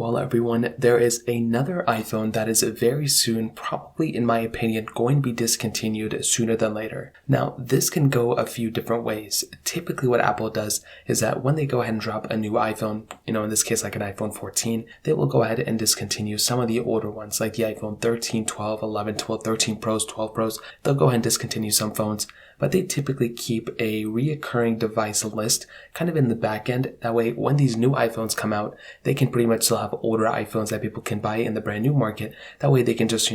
Well, everyone, there is another iPhone that is very soon, probably in my opinion, going to be discontinued sooner than later. Now, this can go a few different ways. Typically what Apple does is that when they go ahead and drop a new iPhone, in this case like an iPhone 14, they will go ahead and discontinue some of the older ones like the iPhone 13, 12, 11, 12, 13 Pros, 12 Pros. They'll go ahead and discontinue some phones, but they typically keep a reoccurring device list kind of in the back end. That way, when these new iPhones come out, they can pretty much still have older iPhones that people can buy in the brand new market. That way they can just,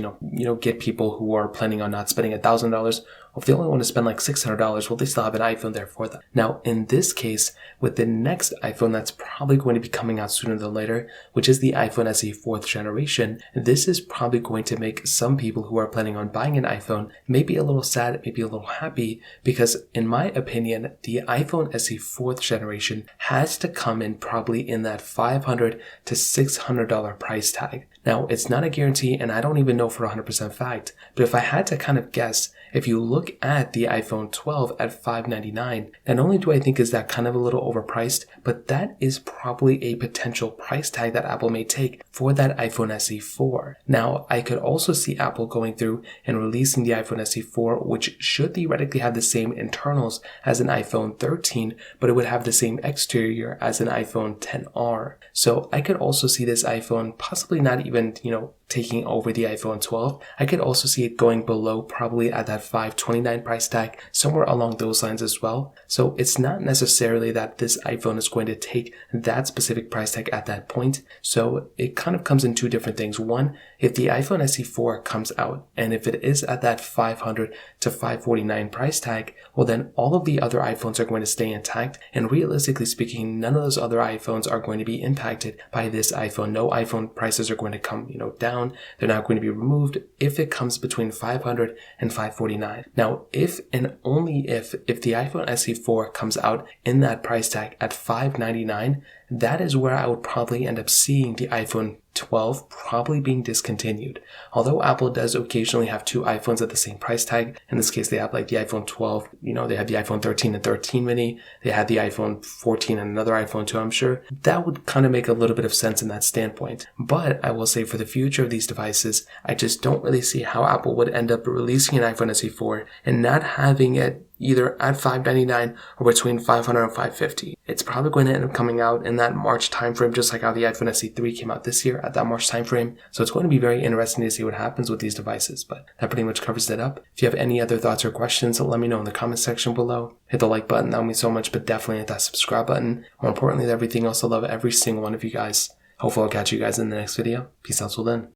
get people who are planning on not spending $1,000. If they only want to spend like $600, well, they still have an iPhone there for them. Now, in this case, with the next iPhone that's probably going to be coming out sooner than later, which is the iPhone SE 4th generation, this is probably going to make some people who are planning on buying an iPhone maybe a little sad, maybe a little happy, because in my opinion, the iPhone SE 4th generation has to come in probably in that $500 to $600 price tag. Now, it's not a guarantee, and I don't even know for 100% fact, but if I had to kind of guess, if you look at the iPhone 12 at $599, not only do I think is that kind of a little overpriced, but that is probably a potential price tag that Apple may take for that iPhone SE 4. Now, I could also see Apple going through and releasing the iPhone SE 4, which should theoretically have the same internals as an iPhone 13, but it would have the same exterior as an iPhone XR. So I could also see this iPhone possibly not even, taking over the iPhone 12. I could also see it going below, probably at that $529 price tag, somewhere along those lines as well. So it's not necessarily that this iPhone is going to take that specific price tag at that point. So it kind of comes in two different things. One, if the iPhone SE 4 comes out, and if it is at that $500 to $549 price tag, well then all of the other iPhones are going to stay intact, and realistically speaking, none of those other iPhones are going to be impacted by this iPhone. No iPhone prices are going to come, down. They're not going to be removed if it comes between $500 and $549. Now, if and only if the iPhone SE 4 comes out in that price tag at $599, that is where I would probably end up seeing the iPhone 12 probably being discontinued. Although Apple does occasionally have two iPhones at the same price tag. In this case, they have like the iPhone 12, they have the iPhone 13 and 13 mini. They had the iPhone 14 and another iPhone too, I'm sure. That would kind of make a little bit of sense in that standpoint. But I will say for the future of these devices, I just don't really see how Apple would end up releasing an iPhone SE 4 and not having it either at $599 or between $500 and $550. It's probably going to end up coming out in that March timeframe, just like how the iPhone SE 3 came out this year at that March timeframe. So it's going to be very interesting to see what happens with these devices, but that pretty much covers it up. If you have any other thoughts or questions, let me know in the comment section below. Hit the like button, that would mean so much, but definitely hit that subscribe button. More importantly than everything else, I love every single one of you guys. Hopefully I'll catch you guys in the next video. Peace out till then.